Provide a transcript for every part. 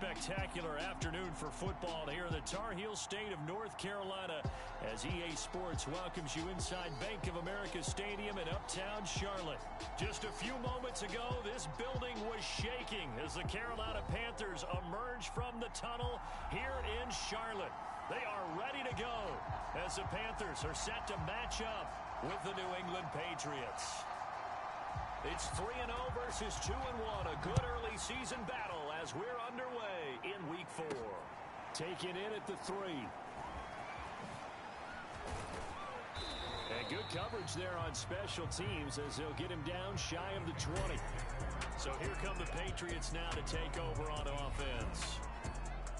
spectacular afternoon for football here in the Tar Heel state of North Carolina as EA Sports welcomes you inside Bank of America Stadium in uptown Charlotte. Just a few moments ago, this building was shaking as the Carolina Panthers emerge from the tunnel here in Charlotte. They are ready to go as the Panthers are set to match up with the New England Patriots. It's 3-0 versus 2-1, a good early season battle as we're underway in Week 4. Taking in at the 3. And good coverage there on special teams as they'll get him down shy of the 20. So here come the Patriots now to take over on offense.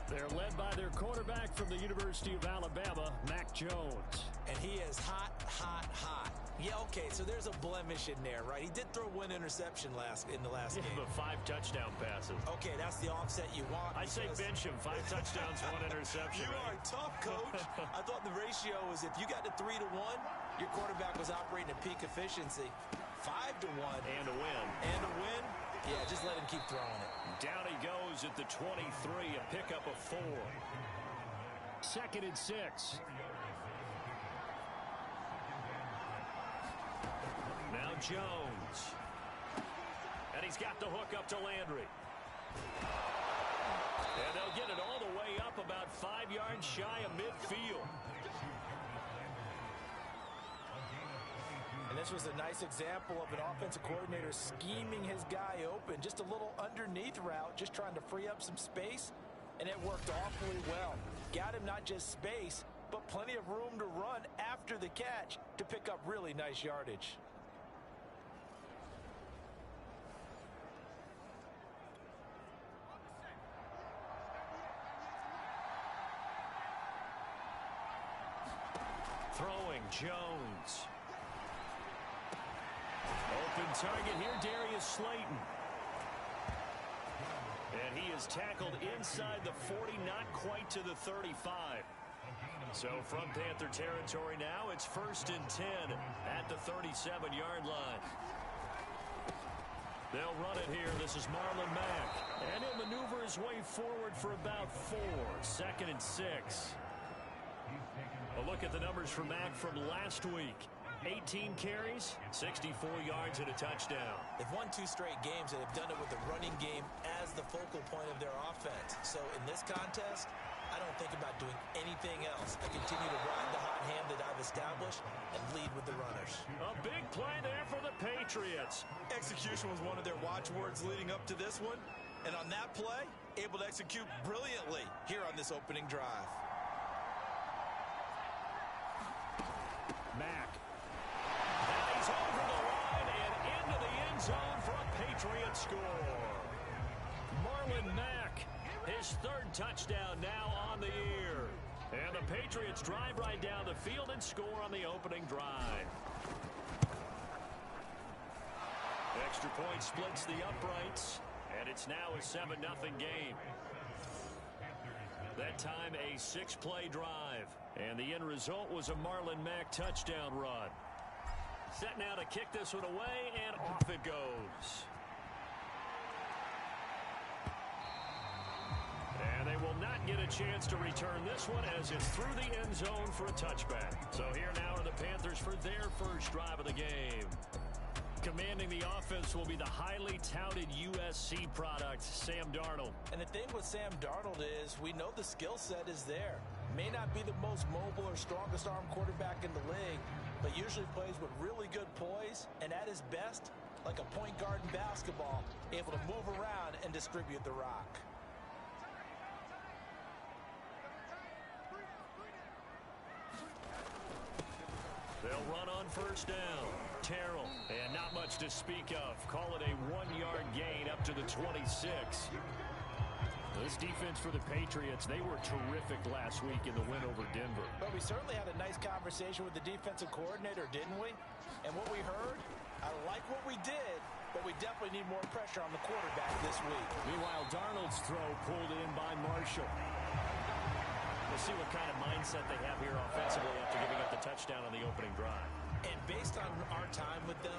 They're led by their quarterback from the University of Alabama, Mac Jones. And he is hot, hot, hot. Yeah, okay, so there's a blemish in there, right? He did throw one interception in the last game. But 5 touchdown passes. Okay, that's the offset you want. I say bench him. 5 touchdowns, 1 interception. You are tough, coach. I thought the ratio was if you got to 3-1, your quarterback was operating at peak efficiency. 5-1. And a win. And a win? Yeah, just let him keep throwing it. Down he goes at the 23, a pickup of 4. 2nd and 6. Now Jones. And he's got the hook up to Landry. And they'll get it all the way up about 5 yards shy of midfield. And this was a nice example of an offensive coordinator scheming his guy open. Just a little underneath route, just trying to free up some space. And it worked awfully well. Got him not just space, but plenty of room to run after the catch to pick up really nice yardage. Throwing Jones. Open target here, Darius Slayton. And he is tackled inside the 40, not quite to the 35. So from Panther territory now, it's 1st and 10 at the 37-yard line. They'll run it here. This is Marlon Mack. And he'll maneuver his way forward for about 4. 2nd and 6. A look at the numbers for Mack from last week. 18 carries, 64 yards and a touchdown. They've won 2 straight games and have done it with the running game as the focal point of their offense. So in this contest, I don't think about doing anything else. I continue to ride the hot hand that I've established and lead with the runners. A big play there for the Patriots. Execution was one of their watchwords leading up to this one. And on that play, able to execute brilliantly here on this opening drive. Mack. And he's over the line and into the end zone for a Patriot score. Marlon Mack, his 3rd touchdown now on the year. And the Patriots drive right down the field and score on the opening drive. Extra point splits the uprights, and it's now a 7-0 game. That time a 6-play drive. And the end result was a Marlon Mack touchdown run. Set now to kick this one away, and off it goes. And they will not get a chance to return this one as it's through the end zone for a touchback. So here now are the Panthers for their first drive of the game. Commanding the offense will be the highly touted USC product, Sam Darnold. And the thing with Sam Darnold is we know the skill set is there. May not be the most mobile or strongest arm quarterback in the league, but usually plays with really good poise, and at his best, like a point guard in basketball, able to move around and distribute the rock. They'll run on 1st down. Terrell, and not much to speak of. Call it a 1-yard gain up to the 26. This defense for the Patriots, they were terrific last week in the win over Denver. But we certainly had a nice conversation with the defensive coordinator, didn't we? And what we heard, I like what we did, but we definitely need more pressure on the quarterback this week. Meanwhile, Darnold's throw pulled in by Marshall. We'll see what kind of mindset they have here offensively after giving up the touchdown on the opening drive. And based on our time with them,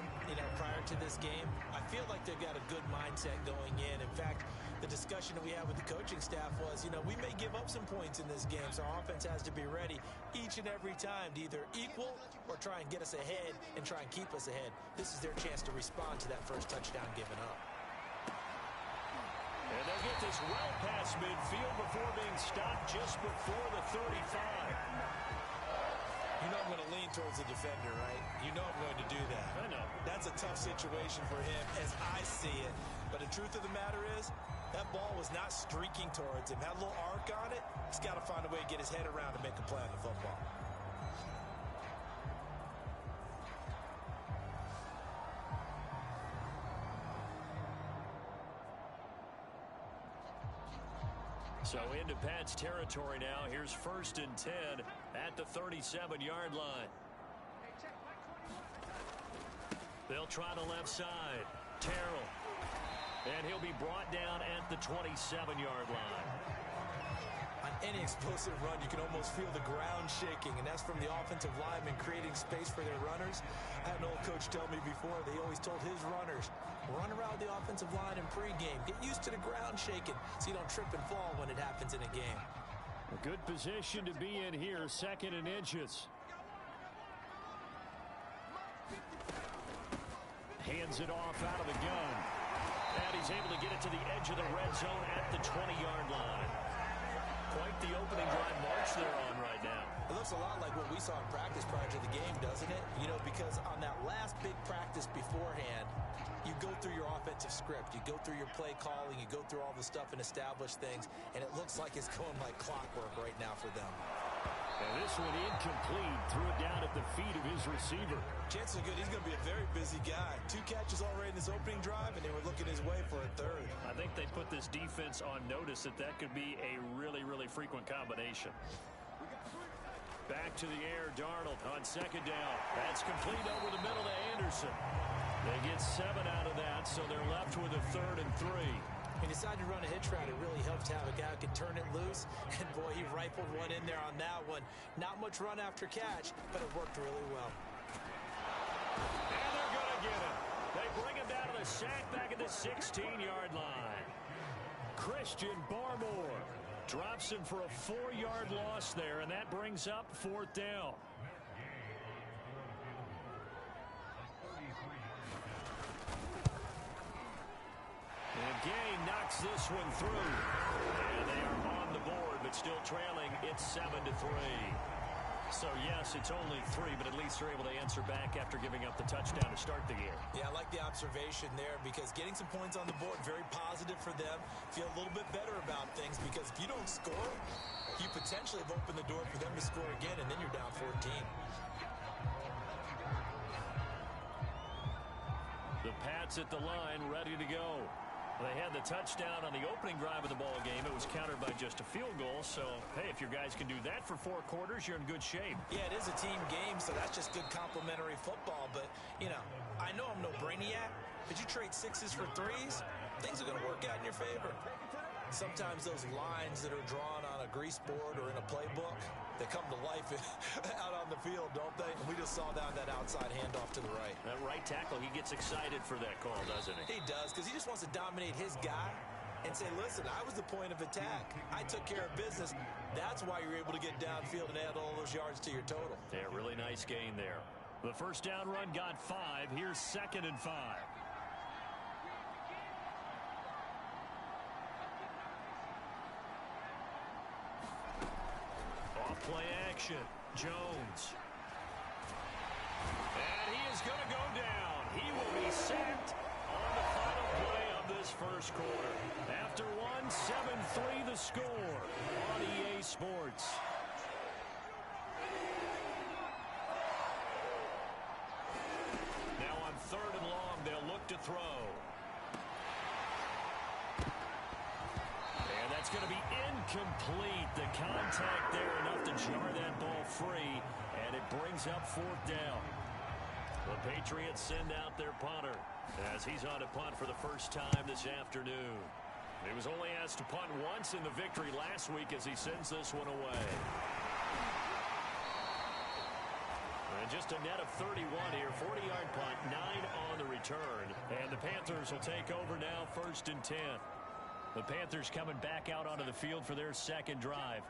prior to this game, I feel like they've got a good mindset going in. In fact, the discussion that we had with the coaching staff was, we may give up some points in this game, so our offense has to be ready each and every time to either equal or try and get us ahead and try and keep us ahead. This is their chance to respond to that first touchdown given up. And they'll get this well past midfield before being stopped just before the 35. You know I'm going to lean towards the defender, right? You know I'm going to do that. I know. That's a tough situation for him as I see it. But the truth of the matter is, that ball was not streaking towards him. Had a little arc on it. He's got to find a way to get his head around and make a play on the football. So into Pat's territory now. Here's 1st and 10 at the 37-yard line. They'll try the left side. Terrell. And he'll be brought down at the 27-yard line. On any explosive run, you can almost feel the ground shaking, and that's from the offensive linemen creating space for their runners. I had an old coach tell me before, they always told his runners, run around the offensive line in pregame. Get used to the ground shaking so you don't trip and fall when it happens in a game. A good position to be in here, 2nd and inches. Hands it off out of the gun. And he's able to get it to the edge of the red zone at the 20-yard line. Quite the opening drive march they're on right now. It looks a lot like what we saw in practice prior to the game, doesn't it? Because on that last big practice beforehand, you go through your offensive script. You go through your play calling. You go through all the stuff and establish things. And it looks like it's going like clockwork right now for them. And this one incomplete. Threw it down at the feet of his receiver. Chances are good he's going to be a very busy guy. 2 catches already in his opening drive, and they were looking his way for a 3rd. I think they put this defense on notice that could be a really, really frequent combination. Back to the air, Darnold on 2nd down. That's complete over the middle to Anderson. They get 7 out of that, so they're left with a 3rd and 3. He decided to run a hitch route. It really helps to have a guy who can turn it loose. And, boy, he rifled one in there on that one. Not much run after catch, but it worked really well. And they're going to get him. They bring him down to the sack back at the 16-yard line. Christian Barmore drops him for a 4-yard loss there, and that brings up 4th down. And Gay knocks this one through. And they are on the board, but still trailing. It's 7-3. So, yes, it's only 3, but at least they're able to answer back after giving up the touchdown to start the game. Yeah, I like the observation there because getting some points on the board, very positive for them. Feel a little bit better about things because if you don't score, you potentially have opened the door for them to score again, and then you're down 14. The Pats at the line, ready to go. They had the touchdown on the opening drive of the ball game. It was countered by just a field goal. So, hey, if your guys can do that for 4 quarters, you're in good shape. Yeah, it is a team game, so that's just good complimentary football. But, I know I'm no brainiac, but you trade 6s for 3s, things are going to work out in your favor. Sometimes those lines that are drawn on a grease board or in a playbook, they come to life out on the field, don't they? And we just saw that outside handoff to the right. That right tackle, he gets excited for that call, doesn't he? He does, because he just wants to dominate his guy and say, listen, I was the point of attack. I took care of business. That's why you're able to get downfield and add all those yards to your total. Yeah, really nice gain there. The first down run got 5. Here's 2nd and 5. Play action. Jones. And he is going to go down. He will be sacked on the final play of this first quarter. After 7-3 the score on EA Sports. Now on 3rd and long, they'll look to throw. It's going to be incomplete. The contact there enough to jar that ball free, and it brings up 4th down. The Patriots send out their punter as he's on to punt for the first time this afternoon. He was only asked to punt once in the victory last week as he sends this one away. And just a net of 31 here. 40-yard punt, 9 on the return. And the Panthers will take over now, 1st and 10. The Panthers coming back out onto the field for their second drive.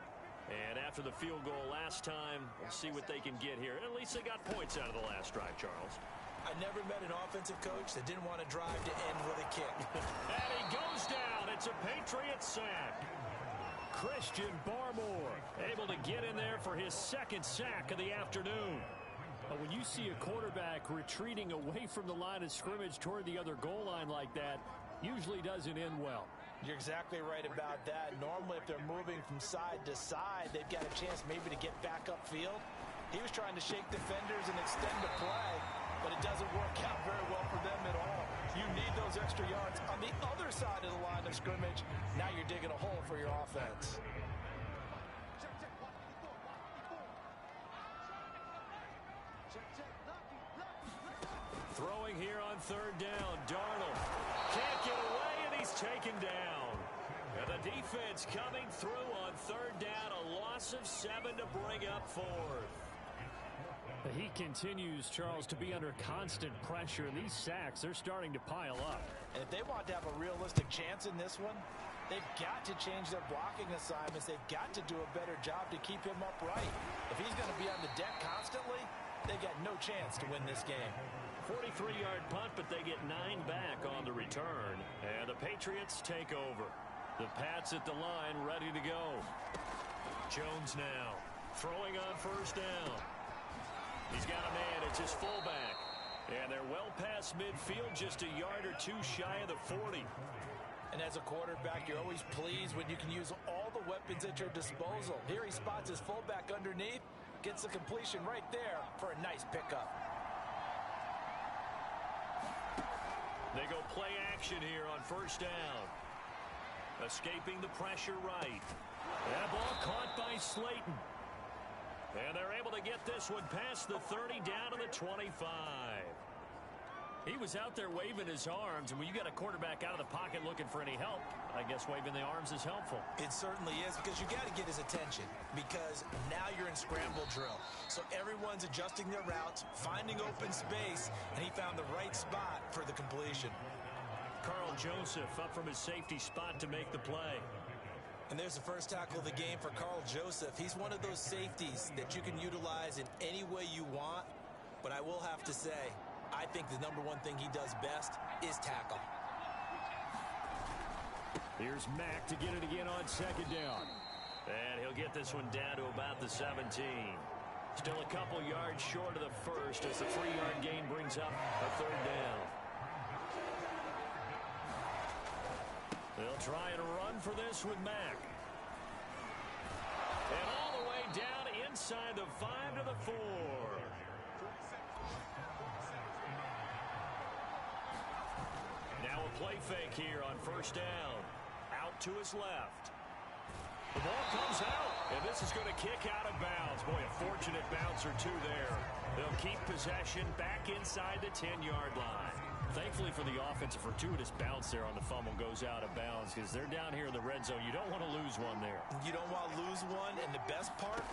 And after the field goal last time, we'll see what they can get here. At least they got points out of the last drive, Charles. I never met an offensive coach that didn't want to drive to end with a kick. And he goes down. It's a Patriot sack. Christian Barmore able to get in there for his second sack of the afternoon. When you see a quarterback retreating away from the line of scrimmage toward the other goal line like that, usually doesn't end well. You're exactly right about that. Normally, if they're moving from side to side, they've got a chance maybe to get back upfield. He was trying to shake defenders and extend the play, but it doesn't work out very well for them at all. You need those extra yards on the other side of the line of scrimmage. Now you're digging a hole for your offense. Throwing here on 3rd down. Darnold can't get away, and he's taken down. And the defense coming through on 3rd down. A loss of 7 to bring up 4th. He continues, Charles, to be under constant pressure. These sacks, they're starting to pile up. And if they want to have a realistic chance in this one, they've got to change their blocking assignments. They've got to do a better job to keep him upright. If he's going to be on the deck constantly, they've got no chance to win this game. 43-yard punt, but they get 9 back on the return. And the Patriots take over. The Pats at the line, ready to go. Jones now throwing on 1st down. He's got a man. It's his fullback. And they're well past midfield, just a yard or 2 shy of the 40. And as a quarterback, you're always pleased when you can use all the weapons at your disposal. Here he spots his fullback underneath, gets the completion right there for a nice pickup. They go play action here on 1st down. Escaping the pressure right. That ball caught by Slayton. And they're able to get this one past the 30 down to the 25. He was out there waving his arms, and when you got a quarterback out of the pocket looking for any help, I guess waving the arms is helpful. It certainly is, because you got to get his attention, because now you're in scramble drill. So everyone's adjusting their routes, finding open space, and he found the right spot for the completion. Carl Joseph up from his safety spot to make the play. And there's the first tackle of the game for Carl Joseph. He's one of those safeties that you can utilize in any way you want. But I will have to say, I think the #1 thing he does best is tackle. Here's Mack to get it again on 2nd down. And he'll get this one down to about the 17. Still a couple yards short of the first as the 3-yard gain brings up a 3rd down. They'll try and run for this with Mack. And all the way down inside the 5 to the 4. Now a play fake here on 1st down. Out to his left. The ball comes out, and this is going to kick out of bounds. Boy, a fortunate bounce or 2 there. They'll keep possession back inside the 10-yard line. Thankfully for the offense, a fortuitous bounce there on the fumble goes out of bounds because they're down here in the red zone. You don't want to lose one there. You don't want to lose one, and the best part,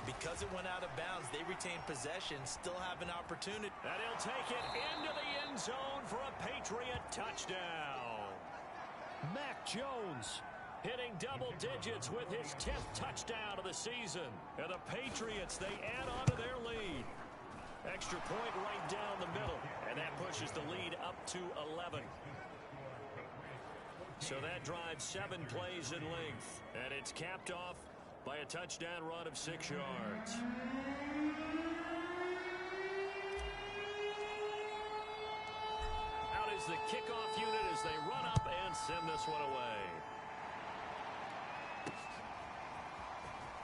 because it went out of bounds, they retain possession, still have an opportunity. And he'll take it into the end zone for a Patriot touchdown. Mac Jones hitting double digits with his 10th touchdown of the season. And the Patriots, they add on to their lead. Extra point right down the middle, and that pushes the lead up to 11. So that drives 7 plays in length, and it's capped off by a touchdown run of 6 yards. Out is the kickoff unit as they run up and send this one away.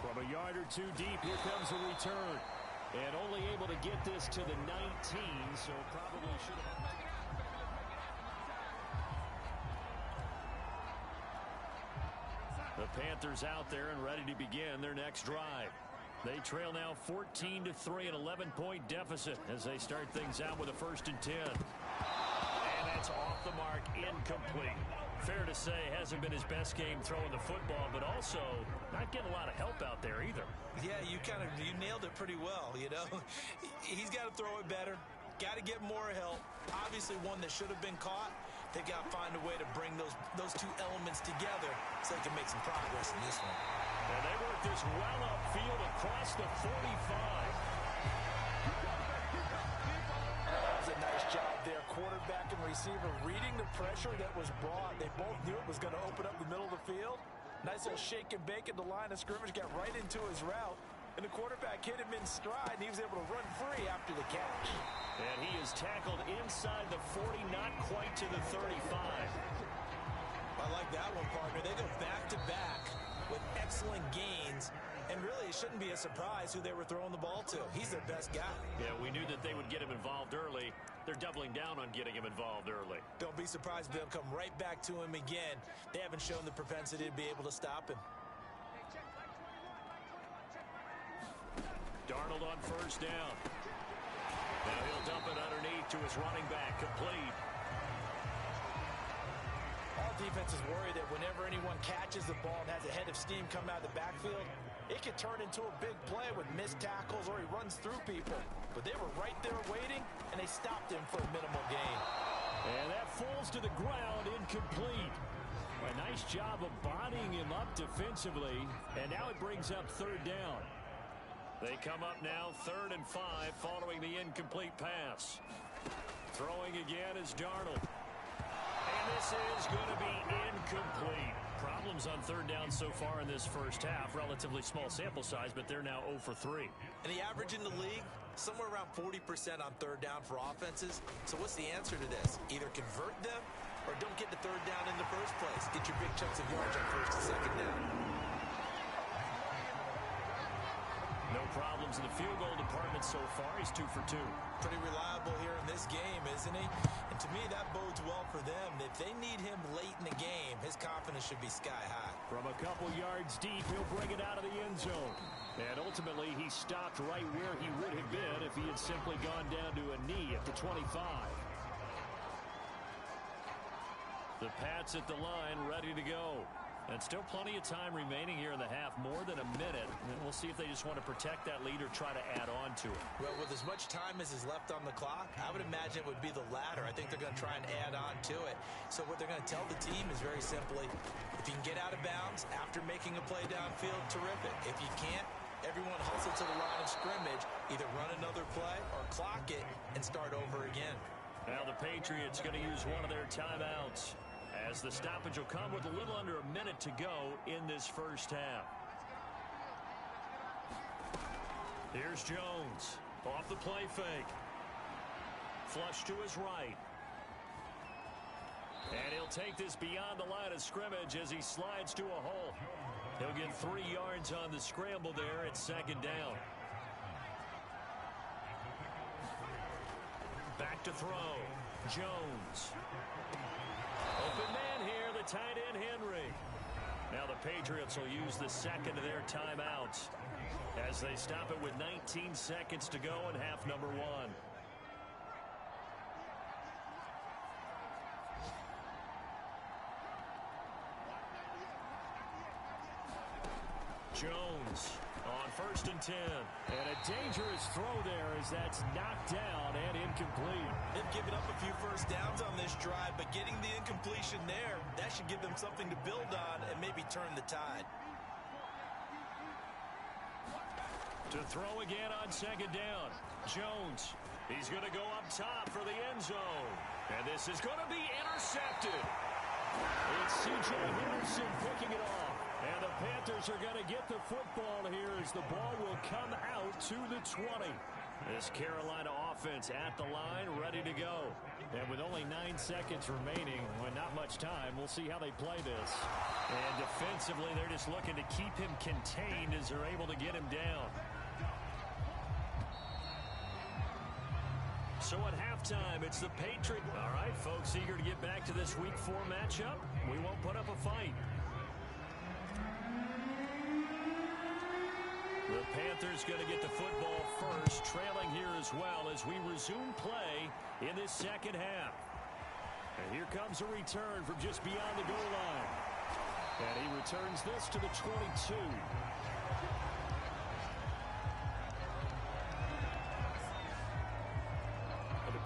From a yard or 2 deep, here comes a return. And only able to get this to the 19, so probably should have. The Panthers out there and ready to begin their next drive. They trail now 14-3, an 11-point deficit as they start things out with a 1st and 10. And that's off the mark, incomplete. Fair to say, hasn't been his best game throwing the football, but also not getting a lot of help out there either. Yeah, you nailed it pretty well, you know. He's got to throw it better, got to get more help. Obviously one that should have been caught. They got to find a way to bring those two elements together so they can make some progress in this one. And they work this well upfield across the 45. That was a nice job there. Quarterback and receiver reading the pressure that was brought. They both knew it was going to open up the middle of the field. Nice little shake and bake at the line of scrimmage. Got right into his route. And the quarterback hit him in stride, and he was able to run free after the catch. And he is tackled inside the 40, not quite to the 35. I like that one, partner. They go back-to-back with excellent gains. And really, it shouldn't be a surprise who they were throwing the ball to. He's their best guy. Yeah, we knew that they would get him involved early. They're doubling down on getting him involved early. Don't be surprised if they'll come right back to him again. They haven't shown the propensity to be able to stop him. Darnold on first down. Now he'll dump it underneath to his running back, complete. All defenses worry that whenever anyone catches the ball and has a head of steam come out of the backfield, it could turn into a big play with missed tackles or he runs through people. But they were right there waiting, and they stopped him for a minimal gain. And that falls to the ground, incomplete. A nice job of bodying him up defensively, and now it brings up third down. They come up now 3rd and 5 following the incomplete pass. Throwing again is Darnold. And this is going to be incomplete. Problems on third down so far in this first half. Relatively small sample size, but they're now 0 for 3. And the average in the league, somewhere around 40% on third down for offenses. So what's the answer to this? Either convert them or don't get the third down in the first place. Get your big chunks of yards on first and second down. No problems in the field goal department so far. He's 2 for 2. Pretty reliable here in this game, isn't he? And to me, that bodes well for them. If they need him late in the game, his confidence should be sky high. From a couple yards deep, he'll bring it out of the end zone. And ultimately, he stopped right where he would have been if he had simply gone down to a knee at the 25. The Pats at the line, ready to go. And still plenty of time remaining here in the half, more than a minute. And we'll see if they just want to protect that lead or try to add on to it. Well, with as much time as is left on the clock, I would imagine it would be the latter. I think they're going to try and add on to it. So what they're going to tell the team is very simply, if you can get out of bounds after making a play downfield, terrific. If you can't, everyone hustle to the line of scrimmage, either run another play or clock it and start over again. Now the Patriots going to use one of their timeouts, as the stoppage will come with a little under a minute to go in this first half. Here's Jones. Off the play fake. Flush to his right. And he'll take this beyond the line of scrimmage as he slides to a hole. He'll get 3 yards on the scramble there at second down. Back to throw. Jones. Open man here, the tight end, Henry. Now the Patriots will use the second of their timeouts as they stop it with 19 seconds to go in half number 1. Jones on first and 10. And a dangerous throw there as that's knocked down and incomplete. They've given up a few first downs on this drive, but getting the incompletion there, that should give them something to build on and maybe turn the tide. To throw again on second down. Jones. He's going to go up top for the end zone. And this is going to be intercepted. It's C.J. Henderson picking it off. And the Panthers are going to get the football here as the ball will come out to the 20. This Carolina offense at the line, ready to go. And with only 9 seconds remaining, with not much time, we'll see how they play this. And defensively, they're just looking to keep him contained as they're able to get him down. So at halftime, it's the Patriots. All right, folks, eager to get back to this Week 4 matchup. We won't put up a fight. The Panthers going to get the football first, trailing here as well as we resume play in this second half. And here comes a return from just beyond the goal line. And he returns this to the 22.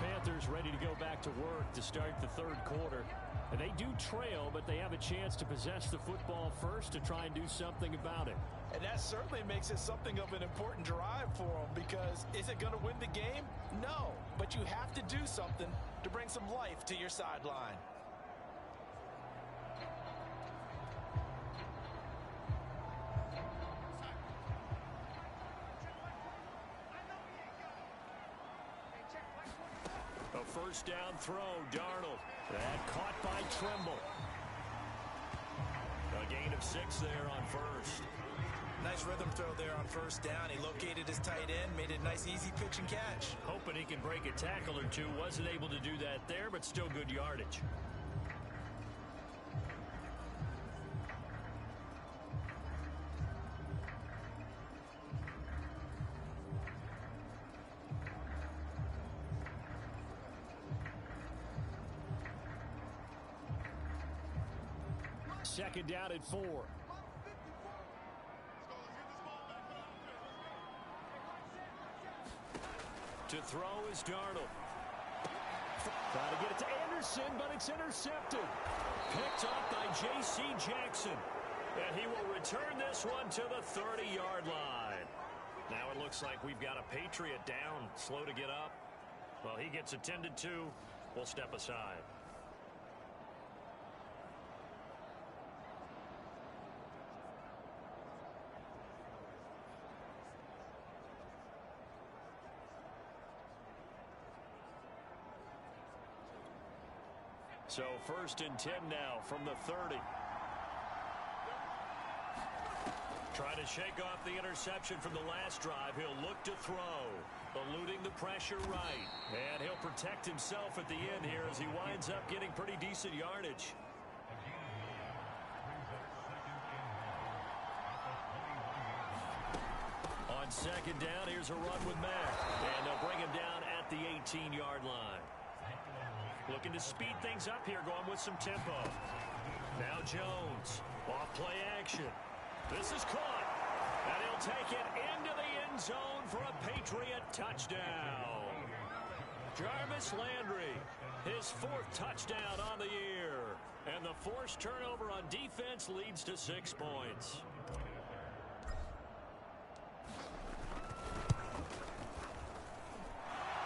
Panthers ready to go back to work to start the third quarter. And they do trail, but they have a chance to possess the football first to try and do something about it. And that certainly makes it something of an important drive for them, because is it going to win the game? No, but you have to do something to bring some life to your sideline. First down throw, Darnold. That caught by Trimble. A gain of 6 there on first. Nice rhythm throw there on first down. He located his tight end, made it a nice easy pitch and catch. Hoping he can break a tackle or two. Wasn't able to do that there, but still good yardage. Second down at 4. To throw is Darnold. Trying to get it to Anderson, but it's intercepted. Picked up by J.C. Jackson. And he will return this one to the 30-yard line. Now it looks like we've got a Patriot down, slow to get up. Well, he gets attended to. We'll step aside. So first and 10 now from the 30. Trying to shake off the interception from the last drive. He'll look to throw. Eluding the pressure right. And he'll protect himself at the end here as he winds up getting pretty decent yardage. On second down, here's a run with Mack. And they'll bring him down at the 18-yard line. Looking to speed things up here, going with some tempo. Now Jones, off play action. This is caught, and he'll take it into the end zone for a Patriot touchdown. Jarvis Landry, his 4th touchdown on the year. And the forced turnover on defense leads to 6 points.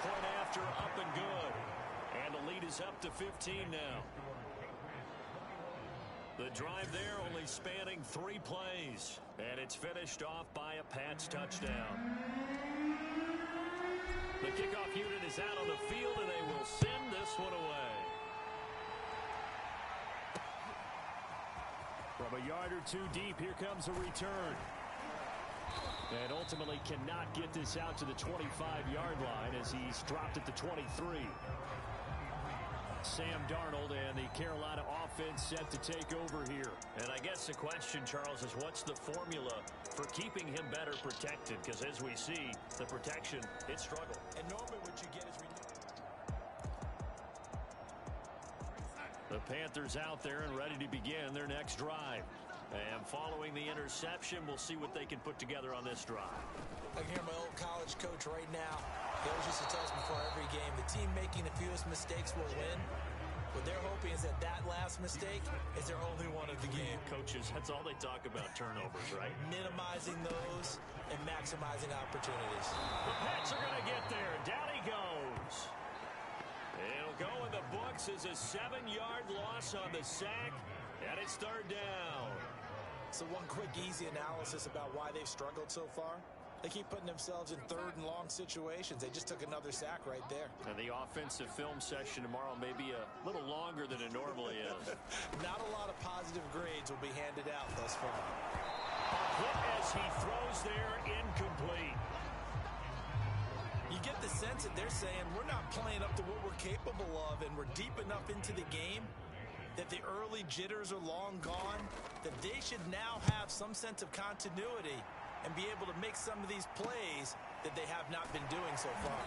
Point after, up and good. And the lead is up to 15 now. The drive there only spanning 3 plays. And it's finished off by a Pats touchdown. The kickoff unit is out on the field, and they will send this one away. From a yard or 2 deep, here comes a return. And ultimately cannot get this out to the 25-yard line as he's dropped at the 23. Sam Darnold and the Carolina offense set to take over here. And I guess the question, Charles, is what's the formula for keeping him better protected? Because as we see, the protection, it struggled. And normally what you get is... The Panthers out there and ready to begin their next drive. And following the interception, we'll see what they can put together on this drive. I can hear my old college coach right now. He always used to tell us before every game, the team making the fewest mistakes will win. What they're hoping is that last mistake is their only one of the game. Coaches, that's all they talk about, turnovers, right? Minimizing those and maximizing opportunities. The Pats are going to get there. Down he goes. It'll go in the books as a 7-yard loss on the sack, and it's 3rd down. So one quick, easy analysis about why they've struggled so far. They keep putting themselves in 3rd and long situations. They just took another sack right there. And the offensive film session tomorrow may be a little longer than it normally is. Not a lot of positive grades will be handed out thus far. A hit as he throws there, incomplete. You get the sense that they're saying we're not playing up to what we're capable of, and we're deep enough into the game that the early jitters are long gone, that they should now have some sense of continuity and be able to make some of these plays that they have not been doing so far.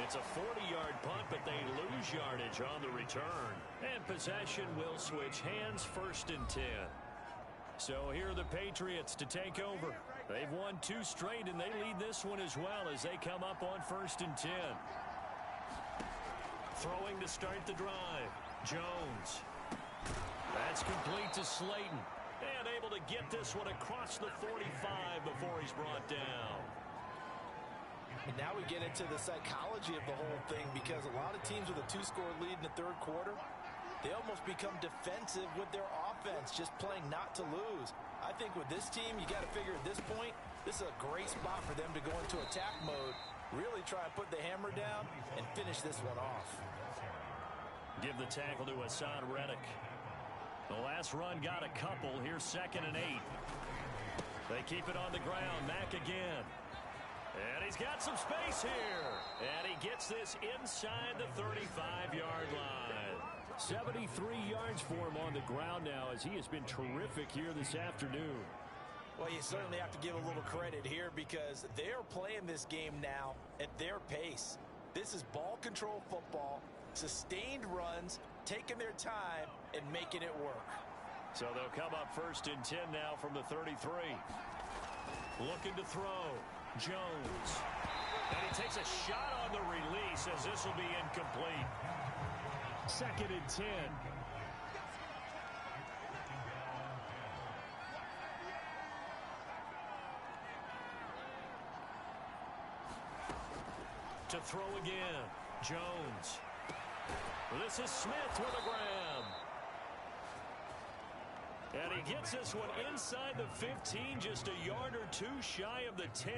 It's a 40-yard punt, but they lose yardage on the return. And possession will switch hands, 1st and 10. So here are the Patriots to take over. They've won 2 straight, and they lead this one as well as they come up on 1st and 10. Throwing to start the drive. Jones. That's complete to Slayton. And able to get this one across the 45 before he's brought down. And now we get into the psychology of the whole thing, because a lot of teams with a 2-score lead in the 3rd quarter, they almost become defensive with their offense, just playing not to lose. I think with this team, you got to figure at this point, this is a great spot for them to go into attack mode, really try and put the hammer down and finish this one off. Give the tackle to Hassan Reddick. The last run got a couple. Here's 2nd and 8. They keep it on the ground. Mack again. And he's got some space here. And he gets this inside the 35-yard line. 73 yards for him on the ground now, as he has been terrific here this afternoon. Well, you certainly have to give a little credit here, because they're playing this game now at their pace. This is ball control football, sustained runs, taking their time and making it work. So they'll come up 1st and 10 now from the 33. Looking to throw. Jones. And he takes a shot on the release, as this will be incomplete. 2nd and 10. To throw again. Jones. This is Smith with a grab. And he gets this one inside the 15, just a yard or 2 shy of the 10.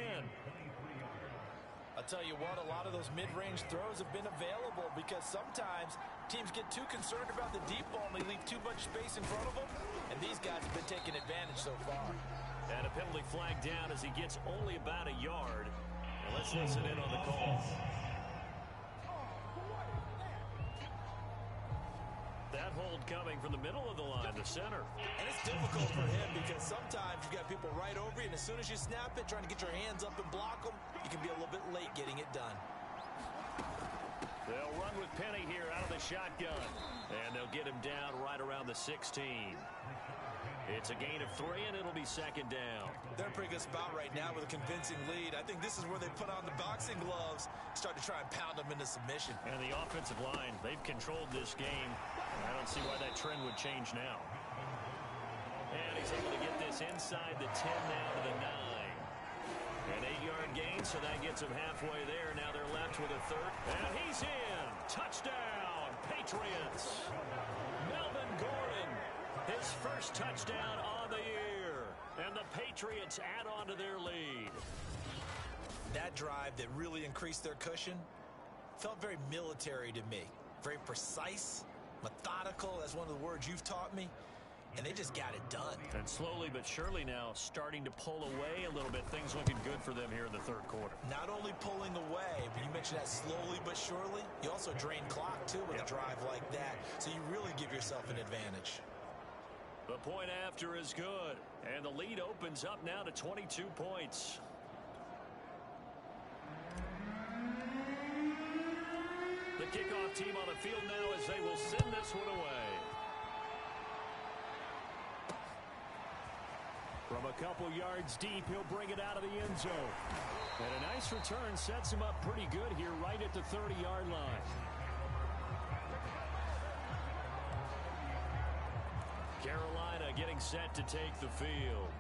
I'll tell you what, a lot of those mid-range throws have been available, because sometimes teams get too concerned about the deep ball and they leave too much space in front of them, and these guys have been taking advantage so far. And a penalty flag down as he gets only about a yard. And let's listen in on the call. That hold coming from the middle of the line, the center. And it's difficult for him, because sometimes you've got people right over you, and as soon as you snap it, trying to get your hands up and block them, you can be a little bit late getting it done. They'll run with Penny here out of the shotgun. And they'll get him down right around the 16. It's a gain of 3, and it'll be 2nd down. They're in a pretty good spot right now with a convincing lead. I think this is where they put on the boxing gloves, start to try and pound them into submission. And the offensive line, they've controlled this game. I don't see why that trend would change now. And he's able to get this inside the 10 now to the 9. An 8-yard gain, so that gets him halfway there. Now they're left with a 3rd. And he's in. Touchdown, Patriots. Melvin Gordon, his first touchdown on the year. And the Patriots add on to their lead. That drive that really increased their cushion felt very military to me. Very precise, methodical. That's one of the words you've taught me. And they just got it done. And slowly but surely now starting to pull away a little bit. Things looking good for them here in the 3rd quarter. Not only pulling away, but you mentioned that slowly but surely. You also drain clock, too, with a drive like that. So you really give yourself an advantage. The point after is good. And the lead opens up now to 22 points. The kickoff team on the field now as they will send this one away. From a couple yards deep, he'll bring it out of the end zone. And a nice return sets him up pretty good here right at the 30-yard line. Carolina getting set to take the field.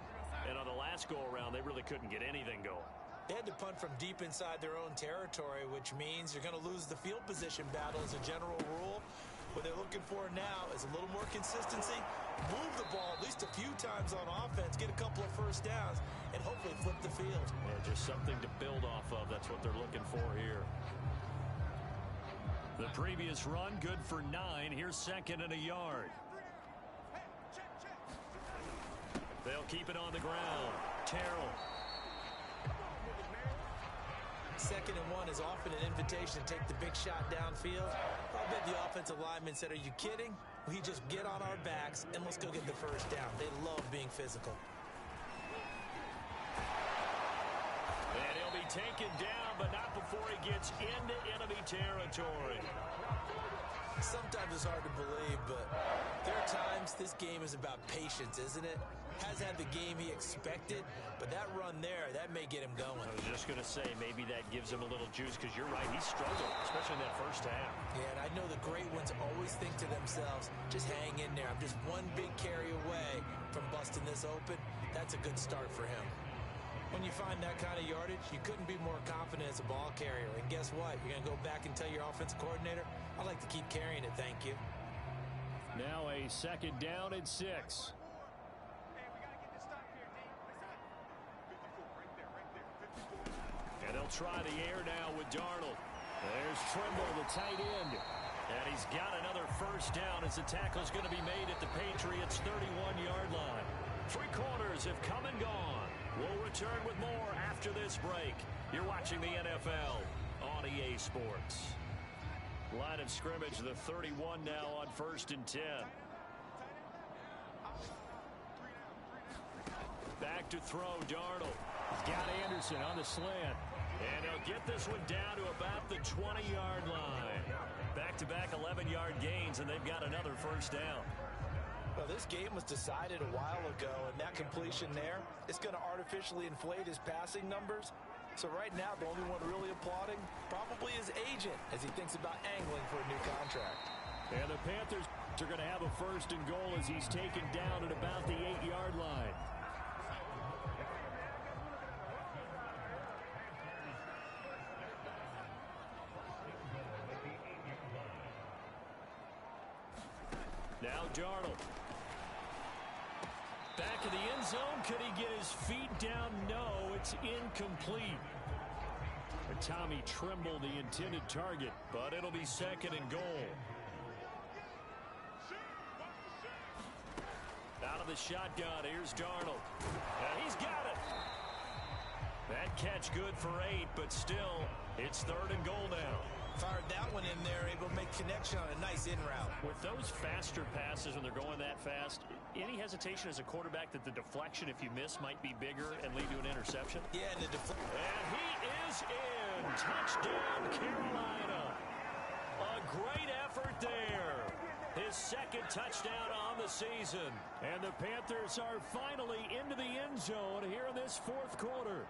And on the last go-around, they really couldn't get anything going. They had to punt from deep inside their own territory, which means you're going to lose the field position battle as a general rule. What they're looking for now is a little more consistency, move the ball at least a few times on offense, get a couple of first downs, and hopefully flip the field. Yeah, just something to build off of. That's what they're looking for here. The previous run, good for 9. Here's 2nd and a yard. They'll keep it on the ground. Terrell. 2nd and 1 is often an invitation to take the big shot downfield. I bet the offensive lineman said, are you kidding? We just get on our backs and let's go get the first down. They love being physical. And he'll be taken down, but not before he gets into enemy territory. Sometimes it's hard to believe, but there are times this game is about patience, isn't it? Hasn't had the game he expected, but that run there, that may get him going. I was just going to say, maybe that gives him a little juice, because you're right, he struggled, especially in that first half. Yeah, and I know the great ones always think to themselves, just hang in there. I'm just one big carry away from busting this open. That's a good start for him. When you find that kind of yardage, you couldn't be more confident as a ball carrier. And guess what? You're going to go back and tell your offensive coordinator, I'd like to keep carrying it, thank you. Now a second down and 6. And they'll try the air now with Darnold. There's Trimble, the tight end. And he's got another first down as the tackle's going to be made at the Patriots' 31-yard line. 3 quarters have come and gone. We'll return with more after this break. You're watching the NFL on EA Sports. Line of scrimmage, the 31 now on 1st and 10. Back to throw, Darnold. He's got Anderson on the slant. And he'll get this one down to about the 20-yard line. Back-to-back 11-yard gains, and they've got another first down. Well, this game was decided a while ago, and that completion there is going to artificially inflate his passing numbers. So right now, the only one really applauding probably his agent as he thinks about angling for a new contract. And the Panthers are going to have a 1st and goal as he's taken down at about the 8-yard line. Now Darnold. Back in the end zone. Could he get his feet down? No, it's incomplete. And Tommy Trimble, the intended target, but it'll be 2nd and goal. Out of the shotgun, here's Darnold. And he's got it. That catch good for 8, but still, it's 3rd and goal now. Fired that one in there, able to make connection on a nice in route. With those faster passes when they're going that fast, any hesitation as a quarterback that the deflection, if you miss, might be bigger and lead to an interception? Yeah, and the and he is in. Touchdown, Carolina. A great effort there. His 2nd touchdown on the season. And the Panthers are finally into the end zone here in this 4th quarter.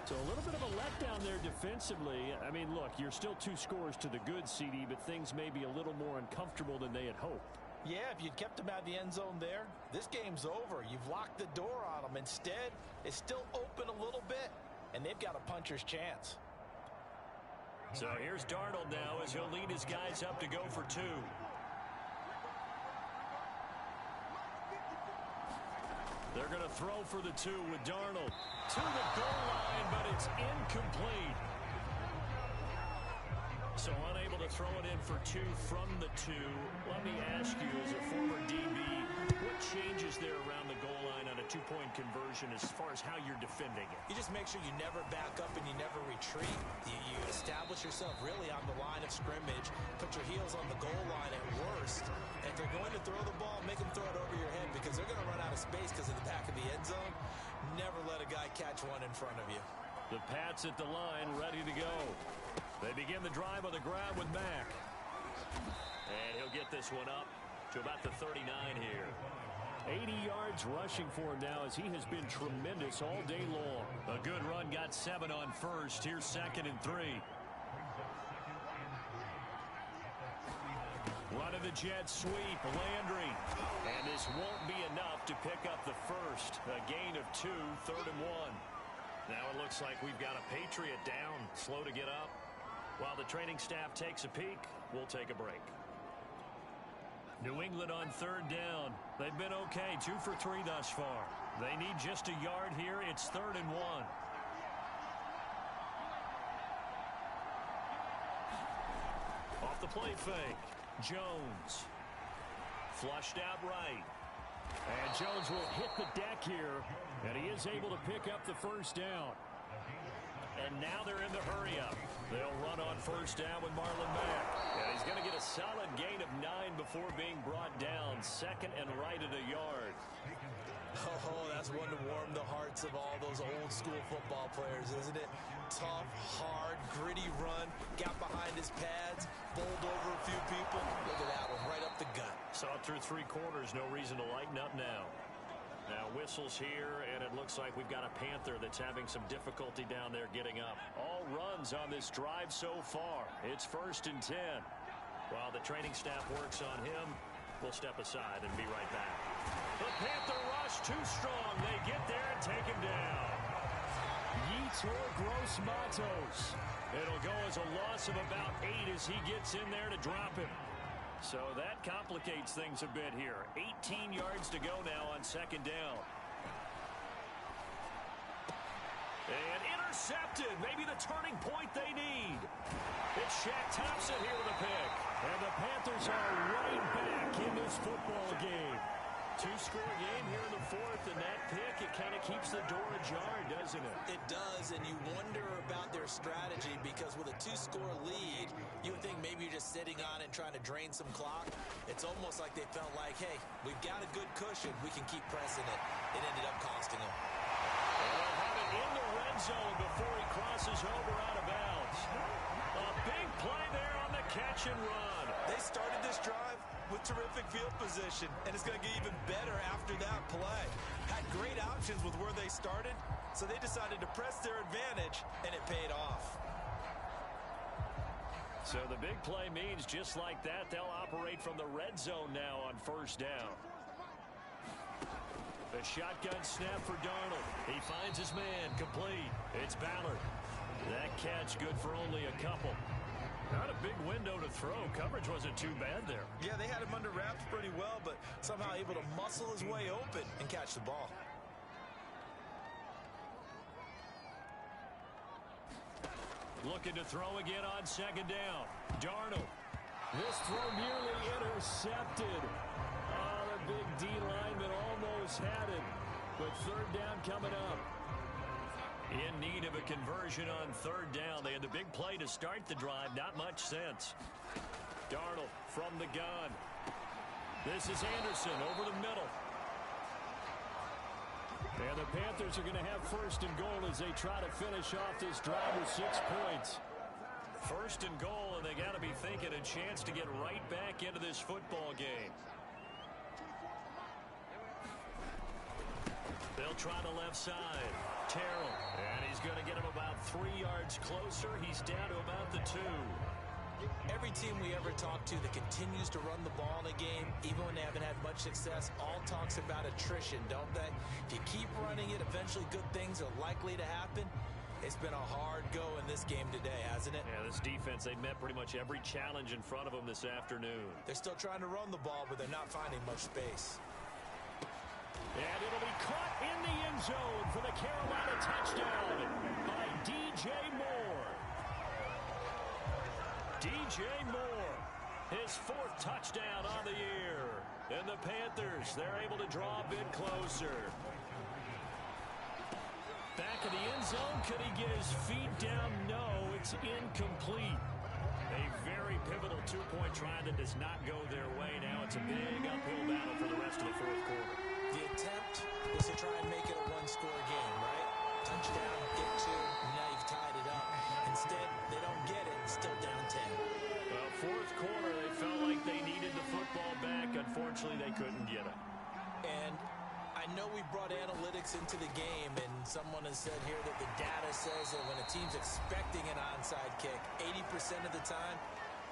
So a little bit of a letdown there defensively. I mean, look, you're still 2 scores to the good, CD, but things may be a little more uncomfortable than they had hoped. Yeah, if you'd kept him out of the end zone there, this game's over. You've locked the door on him. Instead, it's still open a little bit, and they've got a puncher's chance. So here's Darnold now as he'll lead his guys up to go for 2. They're going to throw for the 2 with Darnold. To the goal line, but it's incomplete. So unable to throw it in for 2 from the 2. Let me ask you, as a former DB, what changes there around the goal line on a 2-point conversion as far as how you're defending it? You just make sure you never back up and you never retreat. You establish yourself really on the line of scrimmage. Put your heels on the goal line at worst. And if they're going to throw the ball, make them throw it over your head because they're going to run out of space because of the back of the end zone. Never let a guy catch one in front of you. The Pats at the line, ready to go. They begin the drive on the ground with Mack. And he'll get this one up to about the 39 here. 80 yards rushing for him now as he has been tremendous all day long. A good run, got 7 on 1st. Here's 2nd and 3. Run of the jet sweep, Landry. And this won't be enough to pick up the 1st. A gain of 2, 3rd and 1. Now it looks like we've got a Patriot down, slow to get up. While the training staff takes a peek, we'll take a break. New England on 3rd down. They've been okay, 2 for 3 thus far. They need just a yard here. It's 3rd and 1. Off the play fake. Jones. Flushed out right. And Jones will hit the deck here, and he is able to pick up the 1st down. And now they're in the hurry-up. They'll run on first down with Marlon Mack. And he's going to get a solid gain of 9 before being brought down. Second and right at a yard. Oh, that's one to warm the hearts of all those old-school football players, isn't it? Tough, hard, gritty run. Got behind his pads, bowled over a few people. Look at that one, right up the gut. Saw it through 3 quarters. No reason to lighten up now. Now whistles here, and it looks like we've got a Panther that's having some difficulty down there getting up. All runs on this drive so far. It's 1st and 10. While the training staff works on him, we'll step aside and be right back. The Panther rush too strong. They get there and take him down. Yetur Gross-Matos. It'll go as a loss of about 8 as he gets in there to drop him. So that complicates things a bit here. 18 yards to go now on 2nd down. And intercepted. Maybe the turning point they need. It's Shaq Thompson here with a pick. And the Panthers are right back in this football game. 2-score game here in the 4th, and that pick, it kind of keeps the door ajar, doesn't it? It does, and you wonder about their strategy because with a 2-score lead, you would think maybe you're just sitting on it and trying to drain some clock. It's almost like they felt like, hey, we've got a good cushion. We can keep pressing it. It ended up costing them. They'll have it in the red zone before he crosses over out of bounds. A big play there on the catch and run. They started this drive with terrific field position, and it's going to get even better after that play. Had great options with where they started, so they decided to press their advantage, and it paid off. So the big play means just like that, they'll operate from the red zone now on 1st down. The shotgun snap for Darnold. He finds his man, complete. It's Ballard. That catch good for only a couple. Not a big window to throw. Coverage wasn't too bad there. Yeah, they had him under wraps pretty well, but somehow able to muscle his way open and catch the ball. Looking to throw again on 2nd down. Darnold. This throw nearly intercepted. Oh, the big D lineman almost had it. But 3rd down coming up. In need of a conversion on 3rd down. They had the big play to start the drive. Not much sense. Darnold from the gun. This is Anderson over the middle. And the Panthers are going to have 1st and goal as they try to finish off this drive with 6 points. 1st and goal, and they got to be thinking a chance to get right back into this football game. They'll try the left side. Terrell. And he's going to get him about 3 yards closer. He's down to about the 2. Every team we ever talk to that continues to run the ball in a game, even when they haven't had much success, all talks about attrition, don't they? If you keep running it, eventually good things are likely to happen. It's been a hard go in this game today, hasn't it? Yeah, this defense, they met pretty much every challenge in front of them this afternoon. They're still trying to run the ball, but they're not finding much space. And it'll be caught in the end zone for the Carolina touchdown by DJ Moore. DJ Moore, his 4th touchdown on the year. And the Panthers, they're able to draw a bit closer. Back in the end zone, could he get his feet down? No, it's incomplete. A very pivotal 2-point try that does not go their way. Now it's a big uphill battle for the rest of the 4th quarter. The attempt was to try and make it a 1-score game, right? Touchdown, get 2, now you've tied it up. Instead, they don't get it, still down 10. Well, 4th quarter, they felt like they needed the football back. Unfortunately, they couldn't get it. And I know we brought analytics into the game, and someone has said here that the data says that when a team's expecting an onside kick, 80% of the time,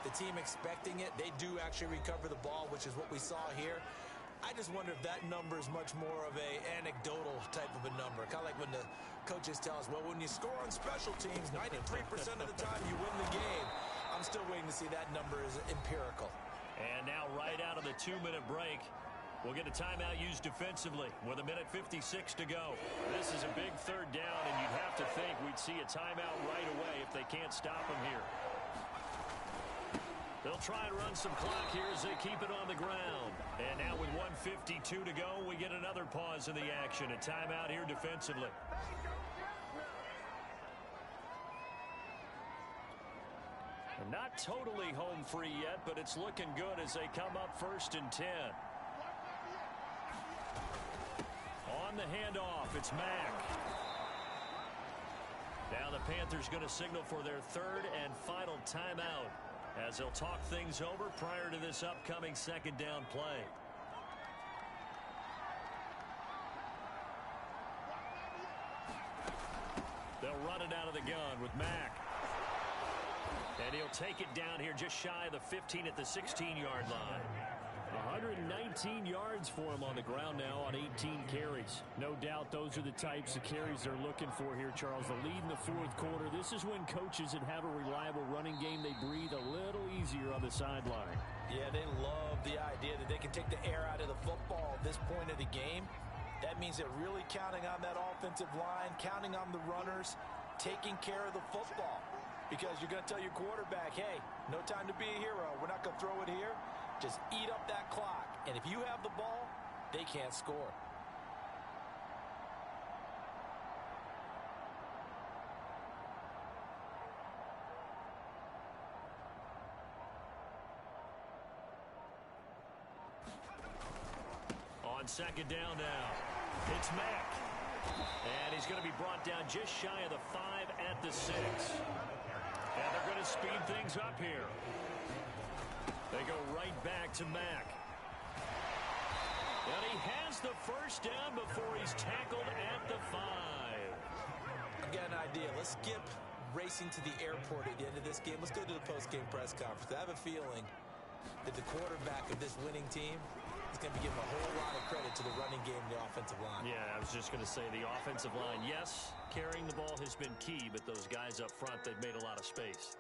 the team expecting it, they do actually recover the ball, which is what we saw here. I just wonder if that number is much more of a anecdotal type of a number. Kind of like when the coaches tell us, well, when you score on special teams, 93% of the time you win the game. I'm still waiting to see that number is empirical. And now right out of the 2-minute break, we'll get a timeout used defensively with 1:56 to go. This is a big 3rd down, and you'd have to think we'd see a timeout right away if they can't stop him here. They'll try and run some clock here as they keep it on the ground. And now with 1:52 to go, we get another pause in the action. A timeout here defensively. Not totally home free yet, but it's looking good as they come up 1st and 10. On the handoff, it's Mack. Now the Panthers going to signal for their 3rd and final timeout as they'll talk things over prior to this upcoming 2nd down play. They'll run it out of the gun with Mack. And he'll take it down here just shy of the 15 at the 16-yard line. 119 yards for him on the ground now on 18 carries. No doubt those are the types of carries they're looking for here, Charles. The lead in the 4th quarter. This is when coaches that have a reliable running game, they breathe a little easier on the sideline. Yeah, they love the idea that they can take the air out of the football at this point of the game. That means they're really counting on that offensive line, counting on the runners, taking care of the football. Because you're going to tell your quarterback, hey, no time to be a hero. We're not going to throw it here. Just eat up that clock. And if you have the ball, they can't score. On 2nd down now, it's Mack. And he's going to be brought down just shy of the 5 at the 6. And they're going to speed things up here. They go right back to Mack. And he has the 1st down before he's tackled at the 5. I've got an idea. Let's skip racing to the airport at the end of this game. Let's go to the post-game press conference. I have a feeling that the quarterback of this winning team is going to be given a whole lot of credit to the running game and the offensive line. Yeah, I was just going to say the offensive line, yes, carrying the ball has been key, but those guys up front, they've made a lot of space.